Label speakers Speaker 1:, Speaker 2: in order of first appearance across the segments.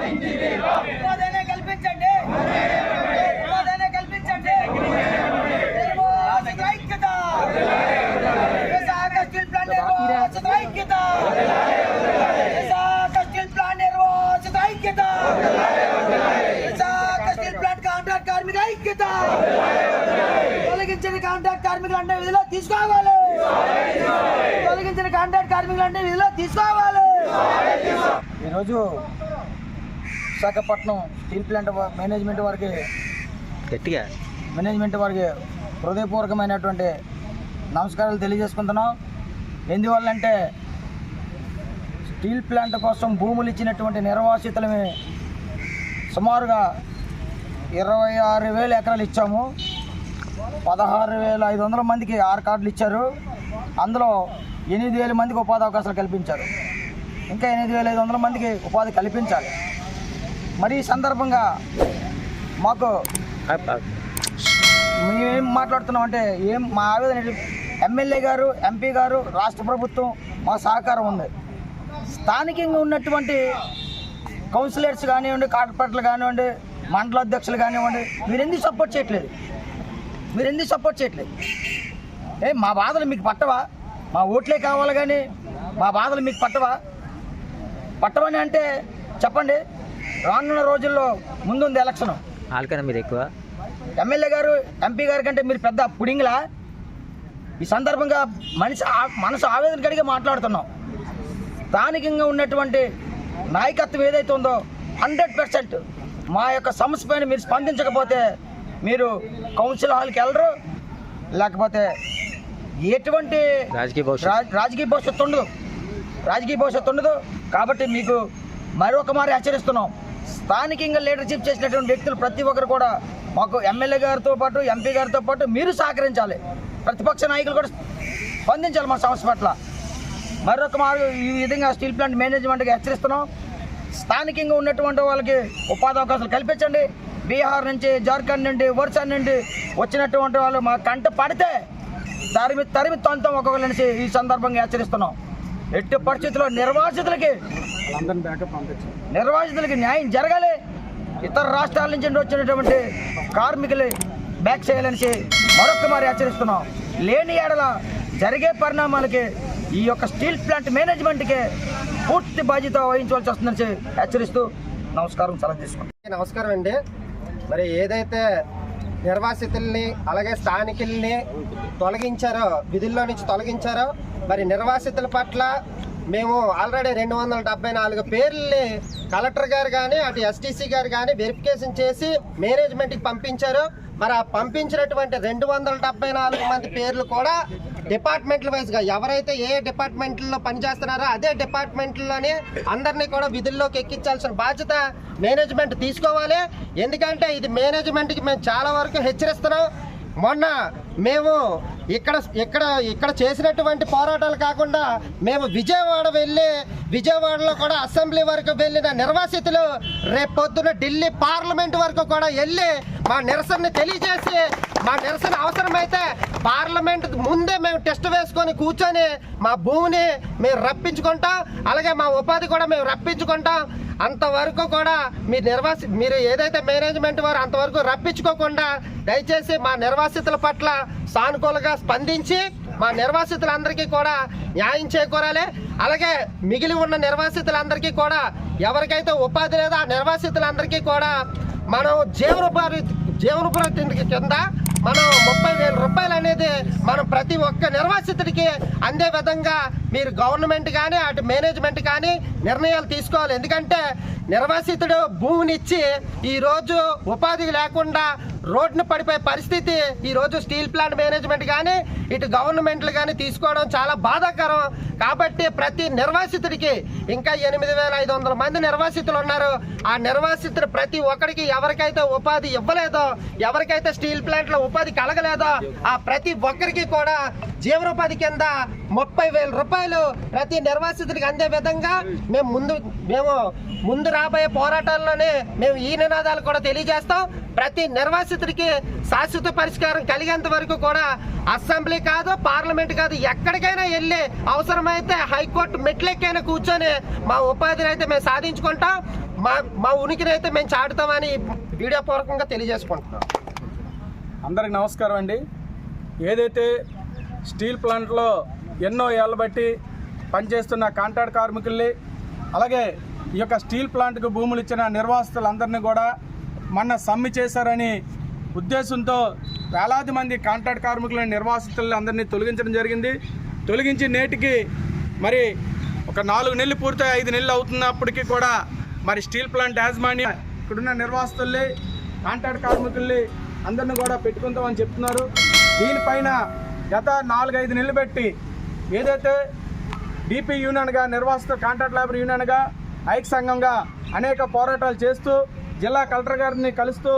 Speaker 1: ఉపాధిని కల్పించండి, ఉపాధిని కల్పించండి. ఐక్యత విశాఖ స్టీల్ ప్లాంట్ నిర్వాసిత ఐక్యత, విశాఖ స్టీల్ ప్లాంట్ నిర్వాసిత ఐక్యత, విశాఖ స్టీల్ ప్లాంట్ కాంట్రాక్ట్ కార్మిక ఐక్యత. తొలగించిన కాంట్రాక్ట్ కార్మికులంటే విధిలో తీసుకోవాలి, తొలగించిన కాంట్రాక్ట్ కార్మికులంటే విధిలో తీసుకోవాలి. ఈరోజు విశాఖపట్నం స్టీల్ ప్లాంట్ మేనేజ్మెంట్ వారికి హృదయపూర్వకమైనటువంటి నమస్కారాలు తెలియజేసుకుంటున్నాం. ఎందువల్లంటే స్టీల్ ప్లాంట్ కోసం భూములు ఇచ్చినటువంటి నిర్వాసితులమే సుమారుగా 26,000 ఎకరాలు ఇచ్చాము. 16,500 మందికి ఆర్ కార్డులు ఇచ్చారు. అందులో 8,000 మందికి ఉపాధి అవకాశాలు కల్పించారు. ఇంకా 8,500 మందికి ఉపాధి కల్పించాలి. మరి ఈ సందర్భంగా మాకు మేమేం మాట్లాడుతున్నాం అంటే మా ఆవేదన ఎమ్మెల్యే గారు, ఎంపీ గారు, రాష్ట్ర ప్రభుత్వం మా సహకారం ఉంది. స్థానికంగా ఉన్నటువంటి కౌన్సిలర్స్ కానివ్వండి, కార్పొరేటర్లు కానివ్వండి, మండల అధ్యక్షులు కానివ్వండి, మీరు ఎందుకు సపోర్ట్ చేయట్లేదు? మా బాధలు మీకు పట్టవా? మా ఓట్లే కావాలి కానీ మా బాధలు మీకు పట్టవని అంటే చెప్పండి. రానున్న రోజుల్లో ముందుంది ఎలక్షన్.
Speaker 2: వాళ్ళకన్నా మీరు ఎక్కువ
Speaker 1: ఎమ్మెల్యే గారు, ఎంపీ గారి కంటే మీరు పెద్ద పుడింగ్లా? ఈ సందర్భంగా మనసు ఆవేదన కడిగి మాట్లాడుతున్నాం. స్థానికంగా ఉన్నటువంటి నాయకత్వం ఏదైతే ఉందో 100% మా యొక్క సమస్య పైన మీరు స్పందించకపోతే మీరు కౌన్సిల్ హాల్కి వెళ్ళరు, లేకపోతే ఎటువంటి రాజకీయ భవిష్యత్తు ఉండదు. కాబట్టి మీకు మరొక మారి హెచ్చరిస్తున్నాం. స్థానికంగా లీడర్షిప్ చేసినటువంటి వ్యక్తులు ప్రతి ఒక్కరు కూడా మాకు ఎమ్మెల్యే గారితో పాటు, ఎంపీ గారితో పాటు మీరు సహకరించాలి. ప్రతిపక్ష నాయకులు కూడా స్పందించాలి మా సమస్య పట్ల. మరొక మారు ఈ విధంగా స్టీల్ ప్లాంట్ మేనేజ్మెంట్కి హెచ్చరిస్తున్నాం. స్థానికంగా ఉన్నటువంటి వాళ్ళకి ఉపాధి అవకాశాలు కల్పించండి. బీహార్ నుంచి, జార్ఖండ్ నుండి, ఒరిస్సా నుండి వచ్చినటువంటి వాళ్ళు మా కంట పడితే తరిమి తొంతం ఒక్కొక్కరిని ఈ సందర్భంగా హెచ్చరిస్తున్నాం. ఎట్టి పరిస్థితుల్లో నిర్వాసితులకి న్యాయం జరగాలి. ఇతర రాష్ట్రాల నుంచి వచ్చినటువంటి కార్మికులు బ్యాక్ చేయాలనేసి మరొక మారి హెచ్చరిస్తున్నాం. లేని ఏడల జరిగే పరిణామాలకి ఈ యొక్క స్టీల్ ప్లాంట్ మేనేజ్మెంట్కి పూర్తి బాధ్యత వహించవలసి వస్తుందని హెచ్చరిస్తూ నమస్కారం, సెలవు తీసుకుంటాం.
Speaker 3: నమస్కారం అండి. మరి ఏదైతే నిర్వాసితుల్ని అలాగే స్థానికుల్ని తొలగించారో, విధుల్లో నుంచి తొలగించారో, మరి నిర్వాసితుల పట్ల మేము ఆల్రెడీ 274 పేర్లని కలెక్టర్ గారు కానీ, అటు ఎస్టీసీ గారు కానీ వెరిఫికేషన్ చేసి మేనేజ్మెంట్కి పంపించారు. మరి ఆ పంపించినటువంటి 274 మంది పేర్లు కూడా డిపార్ట్మెంట్ల వైజ్గా ఎవరైతే ఏ డిపార్ట్మెంట్లో పనిచేస్తున్నారో అదే డిపార్ట్మెంట్లోనే అందరినీ కూడా విధుల్లోకి ఎక్కించాల్సిన బాధ్యత మేనేజ్మెంట్ తీసుకోవాలి. ఎందుకంటే ఇది మేనేజ్మెంట్కి మేము చాలా వరకు హెచ్చరిస్తున్నాం. మొన్న మేము ఇక్కడ చేసినటువంటి పోరాటాలు కాకుండా మేము విజయవాడలో కూడా అసెంబ్లీ వరకు వెళ్ళిన నిర్వాసితులు రేపు పొద్దున ఢిల్లీ పార్లమెంట్ వరకు కూడా వెళ్ళి మా నిరసనని తెలియజేసి, మా నిరసన అవసరమైతే పార్లమెంట్ ముందే మేము టెస్ట్ వేసుకొని కూర్చొని మా భూమిని మేము రప్పించుకుంటాం, అలాగే మా ఉపాధి కూడా మేము రప్పించుకుంటాం. అంతవరకు కూడా మీరు ఏదైతే మేనేజ్మెంట్ వారు అంతవరకు రప్పించుకోకుండా దయచేసి మా నిర్వాసితుల పట్ల సానుకూలంగా స్పందించి మా నిర్వాసితులందరికీ కూడా న్యాయం చేకూరాలి. అలాగే మిగిలి ఉన్న నిర్వాసితులందరికీ కూడా ఎవరికైతే ఉపాధి లేదో ఆ నిర్వాసితులందరికీ కూడా మనం జీవనోపాధి కింద మనం 30,000 రూపాయలు అనేది మనం ప్రతి ఒక్క నిర్వాసితుడికి అందే విధంగా మీరు గవర్నమెంట్ కానీ అటు మేనేజ్మెంట్ కానీ నిర్ణయాలు తీసుకోవాలి. ఎందుకంటే నిర్వాసితుడు భూమినిచ్చి ఈరోజు ఉపాధి లేకుండా రోడ్డును పడిపోయే పరిస్థితి ఈరోజు స్టీల్ ప్లాంట్ మేనేజ్మెంట్ కానీ ఇటు గవర్నమెంట్లు కానీ తీసుకోవడం చాలా బాధాకరం. కాబట్టి ప్రతి నిర్వాసితుడికి ఇంకా 8,500 మంది నిర్వాసితులు ఉన్నారు. ఆ నిర్వాసితుడు ప్రతి ఒక్కరికి ఎవరికైతే ఉపాధి ఇవ్వలేదో, ఎవరికైతే స్టీల్ ప్లాంట్లో ఉపాధి కలగలేదో ఆ ప్రతి ఒక్కరికి కూడా జీవనోపాధి కింద 30,000 రూపాయలు ప్రతి నిర్వాసితుడికి అందే విధంగా మేము ముందు రాబోయే పోరాటాల్లోనే మేము ఈ నినాదాలు కూడా తెలియజేస్తాం. ప్రతి నిర్వాసితుడికి శాశ్వత పరిష్కారం కలిగేంత వరకు కూడా అసెంబ్లీ కాదు, పార్లమెంట్ కాదు, ఎక్కడికైనా వెళ్ళి అవసరమైతే హైకోర్టు మెట్లెక్కైనా కూర్చొని మా ఉపాధిని అయితే మేము సాధించుకుంటాం. మా ఉనికిని అయితే మేము చాటుతామని వీడియో పూర్వకంగా తెలియజేసుకుంటున్నాం.
Speaker 2: అందరికి నమస్కారం అండి. ఏదైతే స్టీల్ ప్లాంట్లో ఎన్నో ఏళ్ళ బట్టి పనిచేస్తున్న కాంట్రాక్ట్ కార్మికుల్ని, అలాగే ఈ యొక్క స్టీల్ ప్లాంట్కు భూములు ఇచ్చిన నిర్వాసితులందరినీ కూడా మొన్న సమ్మె చేశారని ఉద్దేశంతో వేలాది మంది కాంట్రాక్ట్ కార్మికులని, నిర్వాసితులని అందరినీ తొలగించడం జరిగింది. తొలగించి నేటికి మరి ఒక 4 నెలలు పూర్తయి 5 నెలలు అవుతున్నప్పటికీ కూడా మరి స్టీల్ ప్లాంట్ యాజమాన్యం ఇక్కడున్న నిర్వాసితుల్ని, కాంట్రాక్ట్ కార్మికుల్ని అందరినీ కూడా పెట్టుకుంటామని చెప్తున్నారు. దీనిపైన గత 4-5 నెలలు పెట్టి ఏదైతే డిపి యూనియన్గా, నిర్వాసిత కాంట్రాక్ట్ లేబర్ యూనియన్గా, ఐక్య సంఘంగా అనేక పోరాటాలు చేస్తూ జిల్లా కలెక్టర్ గారిని కలుస్తూ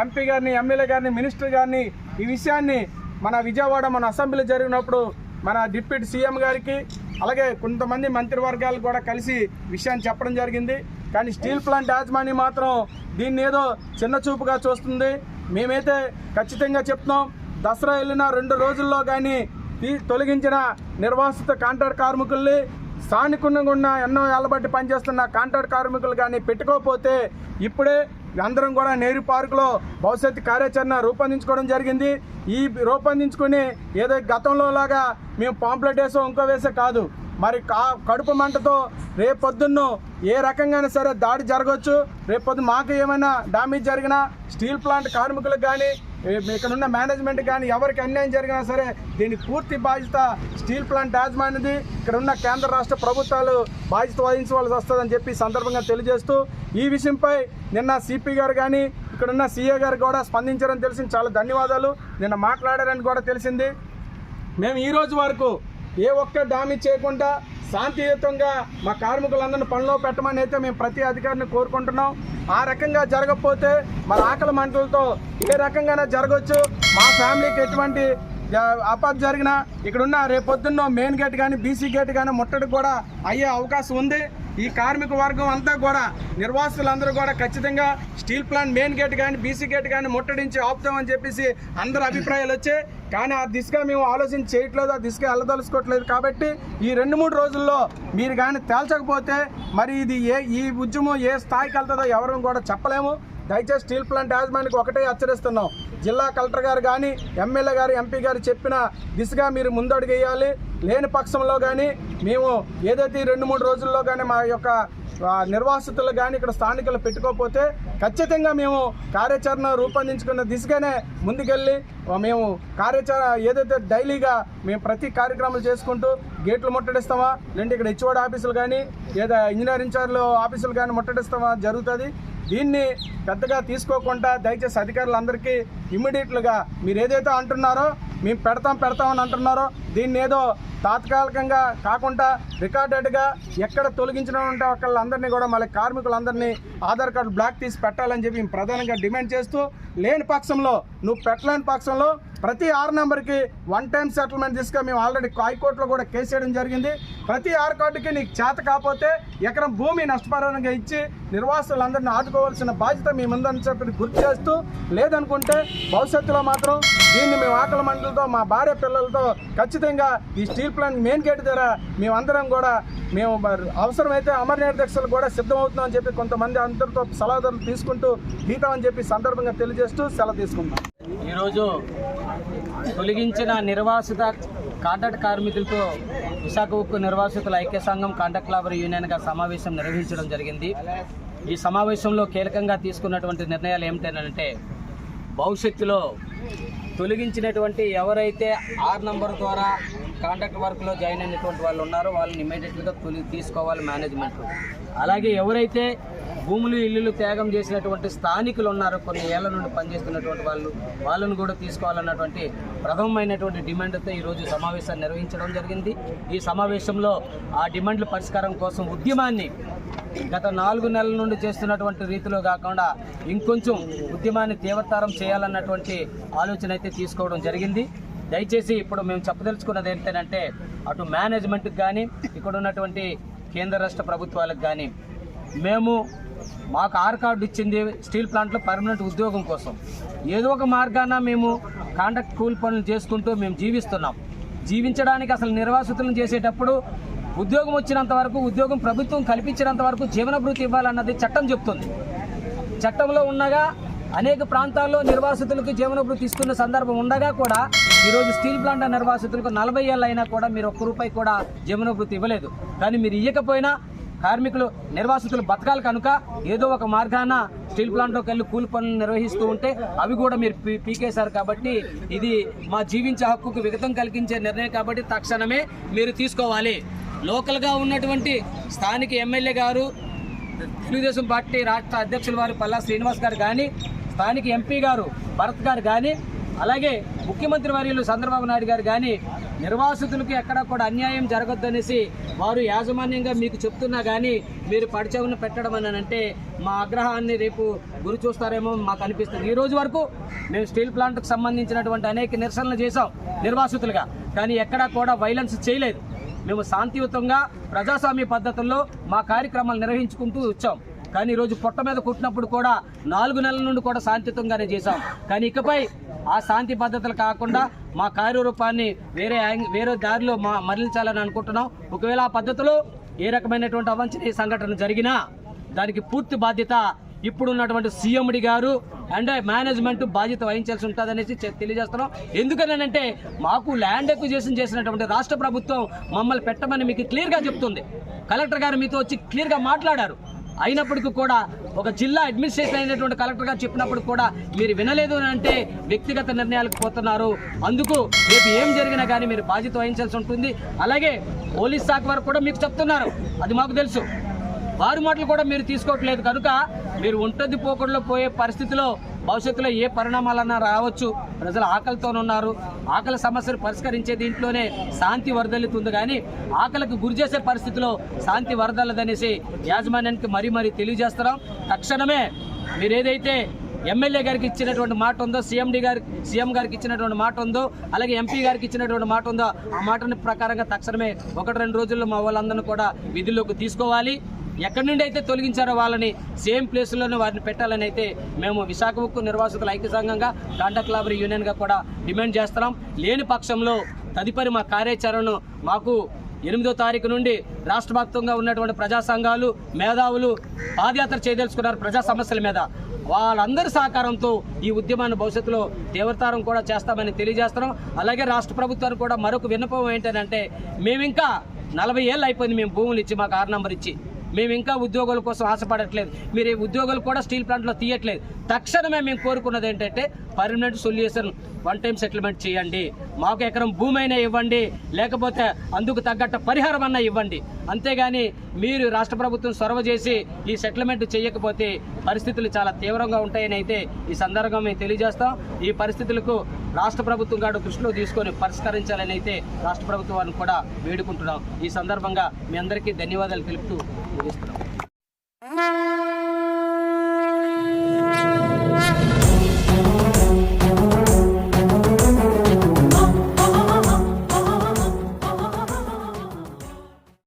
Speaker 2: ఎంపీ గారిని, ఎమ్మెల్యే గారిని, మినిస్టర్ గారిని ఈ విషయాన్ని మన విజయవాడ మన అసెంబ్లీ జరిగినప్పుడు మన డిప్యూటీ సీఎం గారికి అలాగే కొంతమంది మంత్రివర్గాలు కూడా కలిసి విషయాన్ని చెప్పడం జరిగింది. కానీ స్టీల్ ప్లాంట్ యాజమాన్యం మాత్రం దీన్ని ఏదో చిన్న చూపుగా చూస్తుంది. మేమైతే ఖచ్చితంగా చెప్తున్నాం, దసరా వెళ్ళిన 2 రోజుల్లో కానీ తొలగించిన నిర్వాసిత కాంట్రాక్ట్ కార్మికుల్ని, స్థానికంగా ఉన్న ఎన్నో ఏళ్ళ బట్టి పనిచేస్తున్న కాంట్రాక్ట్ కార్మికులు కానీ పెట్టుకోకపోతే ఇప్పుడే అందరం కూడా నెహ్రూ పార్కులో భవిష్యత్తు కార్యాచరణ రూపొందించుకోవడం జరిగింది. ఈ రూపొందించుకుని ఏదో గతంలో లాగా మేము పాంప్లెట్ వేసో ఇంకో వేసే కాదు, మరి కడుపు మంటతో రేపొద్దున్న ఏ రకంగానే సరే దాడి జరగవచ్చు. రేపొద్దు మాకు ఏమైనా డ్యామేజ్ జరిగినా స్టీల్ ప్లాంట్ కార్మికులకు కానీ, ఇక్కడున్న మేనేజ్మెంట్ కానీ ఎవరికి అన్యాయం జరిగినా సరే దీనికి పూర్తి బాధ్యత స్టీల్ ప్లాంట్ యాజమాన్యది. ఇక్కడ ఉన్న కేంద్ర రాష్ట్ర ప్రభుత్వాలు బాధ్యత వహించవలసి వస్తుందని చెప్పి సందర్భంగా తెలియజేస్తూ, ఈ విషయంపై నిన్న సిపి గారు కానీ ఇక్కడున్న సిఏ గారు కూడా స్పందించారని తెలిసింది. చాలా ధన్యవాదాలు. నిన్న మాట్లాడారని కూడా తెలిసింది. మేము ఈ రోజు వరకు ఏ ఒక్క డ్యామేజ్ చేయకుండా శాంతియుతంగా మా కార్మికులందరినీ పనిలో పెట్టమని అయితే మేము ప్రతి అధికారిని కోరుకుంటున్నాం. ఆ రకంగా జరగకపోతే మన ఆకలి మంటలతో ఏ రకంగానే జరగవచ్చు. మా ఫ్యామిలీకి ఎటువంటి ఆపద జరిగినా ఇక్కడున్న రేపొద్దున్న మెయిన్ గేట్ కానీ, బీసీ గేట్ కానీ ముట్టడికి కూడా అయ్యే అవకాశం ఉంది. ఈ కార్మిక వర్గం అంతా కూడా, నిర్వాసితులందరూ కూడా ఖచ్చితంగా స్టీల్ ప్లాంట్ మెయిన్ గేట్ కానీ, బీసీ గేట్ కానీ ముట్టడించి ఆపుతామని చెప్పేసి అందరు అభిప్రాయాలు వచ్చాయి. కానీ ఆ దిశగా మేము ఆలోచన చేయట్లేదు, ఆ దిశగా వెళ్ళదలుచుకోవట్లేదు. కాబట్టి ఈ 2-3 రోజుల్లో మీరు కానీ తేల్చకపోతే మరి ఇది ఈ ఉద్యమం ఏ స్థాయికి వెళ్తుందో ఎవరు కూడా చెప్పలేము. దయచేసి స్టీల్ ప్లాంట్ యాజమాన్యానికి ఒకటే హెచ్చరిస్తున్నాం, జిల్లా కలెక్టర్ గారు కానీ, ఎమ్మెల్యే గారు, ఎంపీ గారు చెప్పిన దిశగా మీరు ముందడుగు వేయాలి. లేని పక్షంలో కానీ మేము ఏదైతే 2-3 రోజుల్లో కానీ మా యొక్క నిర్వాసితులు కానీ ఇక్కడ స్థానికులు పెట్టుకోకపోతే ఖచ్చితంగా మేము కార్యాచరణ రూపొందించుకున్న దిశగానే ముందుకెళ్ళి మేము కార్యాచరణ ఏదైతే డైలీగా మేము ప్రతి కార్యక్రమాలు చేసుకుంటూ గేట్లు ముట్టడిస్తామా, లేదంటే ఇక్కడ హెచ్ఓడి ఆఫీసులు కానీ, ఏదో ఇంజనీరింగ్ ఇన్ఛార్జ్ ఆఫీసులు కానీ ముట్టడిస్తామా జరుగుతుంది. దీన్ని పెద్దగా తీసుకోకుండా దయచేసి అధికారులందరికీ ఇమ్మీడియట్లుగా మీరు ఏదైతే అంటున్నారో మేము పెడతామని అంటున్నారో దీన్ని ఏదో తాత్కాలికంగా కాకుండా రికార్డెడ్గా ఎక్కడ తొలగించిన ఉంటే వాళ్ళందరినీ కూడా మళ్ళీ కార్మికులందరినీ ఆధార్ కార్డు బ్లాక్ తీసి పెట్టాలని చెప్పి మేము ప్రధానంగా డిమాండ్ చేస్తూ, లేని పక్షంలో నువ్వు పెట్టలేని పక్షంలో ప్రతి 6 నెంబర్కి 1 టైం సెటిల్మెంట్ తీసుకు మేము ఆల్రెడీ హైకోర్టులో కూడా కేసు చేయడం జరిగింది. ప్రతి 6 కార్డుకి నీకు చేత కాకపోతే ఎకరం భూమి నష్టపరంగా ఇచ్చి నిర్వాసితులందరినీ ఆదుకోవాల్సిన బాధ్యత మీ ముందని చెప్పి గుర్తు చేస్తూ, లేదనుకుంటే భవిష్యత్తులో మాత్రం దీన్ని మేము ఆకలి మంటలతో మా భార్య పిల్లలతో ఖచ్చితంగా ఈ స్టీల్ ప్లాంట్ మెయిన్ గేట్ దగ్గర మేమందరం కూడా మేము అవసరమైతే అమరనాథ దీక్షలు కూడా సిద్ధమవుతున్నామని చెప్పి కొంతమంది అందరితో సలహాదారులు తీసుకుంటూ దిగుతామని చెప్పి సందర్భంగా తెలియజేస్తూ సెలవు తీసుకుంటాం.
Speaker 4: ఈరోజు తొలగించిన నిర్వాసిత కాంట్రాక్ట్ కార్మికులతో విశాఖ ఉక్కు నిర్వాసితుల ఐక్య సంఘం కాంట్రాక్ట్ లేబర్ యూనియన్గా సమావేశం నిర్వహించడం జరిగింది. ఈ సమావేశంలో కీలకంగా తీసుకున్నటువంటి నిర్ణయాలు ఏమిటంటే, భవిష్యత్తులో తొలగించినటువంటి ఎవరైతే 6 నంబర్ ద్వారా కాంట్రాక్ట్ వర్క్లో జాయిన్ అయినటువంటి వాళ్ళు ఉన్నారో వాళ్ళని ఇమీడియట్గా తీసుకోవాలి మేనేజ్మెంట్. అలాగే ఎవరైతే భూములు, ఇల్లులు త్యాగం చేసినటువంటి స్థానికులు ఉన్నారో, కొన్ని ఏళ్ల నుండి పనిచేస్తున్నటువంటి వాళ్ళను కూడా తీసుకోవాలన్నటువంటి ప్రథమమైనటువంటి డిమాండ్తో ఈరోజు సమావేశాన్ని నిర్వహించడం జరిగింది. ఈ సమావేశంలో ఆ డిమాండ్ల పరిష్కారం కోసం ఉద్యమాన్ని గత 4 నెలల నుండి చేస్తున్నటువంటి రీతిలో కాకుండా ఇంకొంచెం ఉద్యమాన్ని తీవ్రతరం చేయాలన్నటువంటి ఆలోచన అయితే తీసుకోవడం జరిగింది. దయచేసి ఇప్పుడు మేము చెప్పదలుచుకున్నది ఏంటంటే, అటు మేనేజ్మెంట్కి కానీ, ఇక్కడ ఉన్నటువంటి కేంద్ర రాష్ట్ర ప్రభుత్వాలకు కానీ, మాకు ఆర్ కార్డు ఇచ్చింది స్టీల్ ప్లాంట్లో పర్మనెంట్ ఉద్యోగం కోసం. ఏదో ఒక మార్గాన మేము కాంట్రాక్ట్ కూలి పనులు చేసుకుంటూ మేము జీవిస్తున్నాం. జీవించడానికి అసలు నిర్వాసితులను చేసేటప్పుడు ఉద్యోగం వచ్చినంత వరకు, ఉద్యోగం ప్రభుత్వం కల్పించినంత వరకు జీవనభృతి ఇవ్వాలన్నది చట్టం చెప్తుంది. చట్టంలో ఉండగా అనేక ప్రాంతాల్లో నిర్వాసితులకు జీవనభృతి ఇస్తున్న సందర్భం ఉండగా కూడా ఈరోజు స్టీల్ ప్లాంట్ నిర్వాసితులకు 40 ఏళ్ళు అయినా కూడా మీరు ₹1 కూడా జీవనభృతి ఇవ్వలేదు. కానీ మీరు ఇవ్వకపోయినా కార్మికులు నిర్వాసితులు బతకాలి కనుక ఏదో ఒక మార్గాన స్టీల్ ప్లాంట్లోకి వెళ్ళి కూలి పనులు నిర్వహిస్తూ ఉంటే అవి కూడా మీరు పీకేశారు. కాబట్టి ఇది మా జీవించే హక్కుకు విఘాతం కలిగించే నిర్ణయం కాబట్టి తక్షణమే మీరు తీసుకోవాలి. లోకల్గా ఉన్నటువంటి స్థానిక ఎమ్మెల్యే గారు, తెలుగుదేశం పార్టీ రాష్ట్ర అధ్యక్షుల వారు పల్లా శ్రీనివాస్ గారు కానీ, స్థానిక ఎంపీ గారు భరత్ గారు కానీ, అలాగే ముఖ్యమంత్రి వర్యులు చంద్రబాబు నాయుడు గారు కానీ నిర్వాసితులకు ఎక్కడా కూడా అన్యాయం జరగొద్దనేసి వారు యాజమాన్యంగా మీకు చెప్తున్నా కానీ మీరు పడిచెవును పెట్టడం అని అంటే మా ఆగ్రహాన్ని రేపు గురి చూస్తారేమో మాకు అనిపిస్తుంది. ఈ రోజు వరకు మేము స్టీల్ ప్లాంట్కు సంబంధించినటువంటి అనేక నిరసనలు చేసాం నిర్వాసితులుగా, కానీ ఎక్కడా కూడా వైలెన్స్ చేయలేదు. మేము శాంతియుతంగా ప్రజాస్వామ్య పద్ధతుల్లో మా కార్యక్రమాలు నిర్వహించుకుంటూ వచ్చాం. కానీ ఈరోజు పొట్ట మీద కుట్టినప్పుడు కూడా 4 నెలల నుండి కూడా శాంతియుతంగానే చేశాం. కానీ ఇకపై ఆ శాంతి పద్ధతులు కాకుండా మా కార్యరూపాన్ని వేరే దారిలో మరలించాలని అనుకుంటున్నాం. ఒకవేళ ఆ పద్ధతిలో ఏ రకమైనటువంటి అవాంఛనీయ సంఘటన జరిగినా దానికి పూర్తి బాధ్యత ఇప్పుడున్నటువంటి సీఎండి గారు అండ్ మేనేజ్మెంట్ బాధ్యత వహించాల్సి ఉంటుందనేసి తెలియజేస్తున్నాం. ఎందుకనంటే మాకు ల్యాండ్ ఎక్విజిషన్ చేసినటువంటి రాష్ట్ర ప్రభుత్వం మమ్మల్ని పెట్టమని మీకు క్లియర్గా చెప్తుంది. కలెక్టర్ గారు మీతో వచ్చి క్లియర్గా మాట్లాడారు. అయినప్పటికీ కూడా ఒక జిల్లా అడ్మినిస్ట్రేషన్ అయినటువంటి కలెక్టర్ గారు చెప్పినప్పుడు కూడా మీరు వినలేదు అని అంటే వ్యక్తిగత నిర్ణయాలకు పోతున్నారు. అందుకు రేపు ఏం జరిగినా కానీ మీరు బాధ్యత వహించాల్సి ఉంటుంది. అలాగే పోలీస్ శాఖ వారు కూడా మీకు చెప్తున్నారు, అది మాకు తెలుసు. వారి మాటలు కూడా మీరు తీసుకోవట్లేదు కనుక మీరు ఒంటది పోకడలో పోయే పరిస్థితిలో భవిష్యత్తులో ఏ పరిణామాలన్నా రావచ్చు. ప్రజలు ఆకలితోనున్నారు. ఆకలి సమస్యను పరిష్కరించే దీంట్లోనే శాంతి వరదలుతుంది, కానీ ఆకలికి గురి చేసే పరిస్థితిలో శాంతి వరదలదనేసి యాజమాన్యానికి మరీ తెలియజేస్తున్నాం. తక్షణమే మీరు ఏదైతే ఎమ్మెల్యే గారికి ఇచ్చినటువంటి మాట ఉందో, సీఎం గారికి ఇచ్చినటువంటి మాట ఉందో, అలాగే ఎంపీ గారికి ఇచ్చినటువంటి మాట ఉందో, ఆ మాటని ప్రకారంగా తక్షణమే 1-2 రోజుల్లో మా వాళ్ళందరినీ కూడా విధుల్లోకి తీసుకోవాలి. ఎక్కడి నుండి అయితే తొలగించారో వాళ్ళని సేమ్ ప్లేస్లోనే వారిని పెట్టాలని అయితే మేము విశాఖ ఉక్కు నిర్వాసితుల ఐక్య సంఘంగా కాంట్రాక్ట్ లేబర్ యూనియన్గా కూడా డిమాండ్ చేస్తున్నాం. లేని పక్షంలో తదుపరి మా కార్యాచరణను మాకు 8వ తారీఖు నుండి రాష్ట్ర వ్యాప్తంగా ఉన్నటువంటి ప్రజా సంఘాలు, మేధావులు పాదయాత్ర చేయదలుచుకున్నారు ప్రజా సమస్యల మీద. వాళ్ళందరి సహకారంతో ఈ ఉద్యమాన్ని భవిష్యత్తులో తీవ్రతరం కూడా చేస్తామని తెలియజేస్తున్నాం. అలాగే రాష్ట్ర ప్రభుత్వానికి కూడా మరొక విన్నపం ఏంటంటే, మేము ఇంకా 40 ఏళ్ళు అయిపోయింది మేము భూములు ఇచ్చి, మాకు 6 నంబర్ ఇచ్చి, మేము ఇంకా ఉద్యోగుల కోసం ఆశపడట్లేదు. మీరు ఈ ఉద్యోగులు కూడా స్టీల్ ప్లాంట్లో తీయట్లేదు. తక్షణమే మేము కోరుకున్నది ఏంటంటే పర్మనెంట్ సొల్యూషన్, 1 టైం సెటిల్మెంట్ చేయండి. మాకు ఎకరం భూమి అయినా ఇవ్వండి, లేకపోతే అందుకు తగ్గట్టు పరిహారం అన్నా ఇవ్వండి. అంతేగాని మీరు రాష్ట్ర ప్రభుత్వం చొరవ చేసి ఈ సెటిల్మెంట్ చేయకపోతే పరిస్థితులు చాలా తీవ్రంగా ఉంటాయని అయితే ఈ సందర్భంగా మేము తెలియజేస్తాం. ఈ పరిస్థితులకు రాష్ట్ర ప్రభుత్వం గారు దృష్టిలో తీసుకొని పరిష్కరించాలని అయితే రాష్ట్ర ప్రభుత్వాన్ని కూడా వేడుకుంటున్నాం. ఈ సందర్భంగా మీ అందరికీ ధన్యవాదాలు తెలుపుతూ ముగిస్తున్నాం.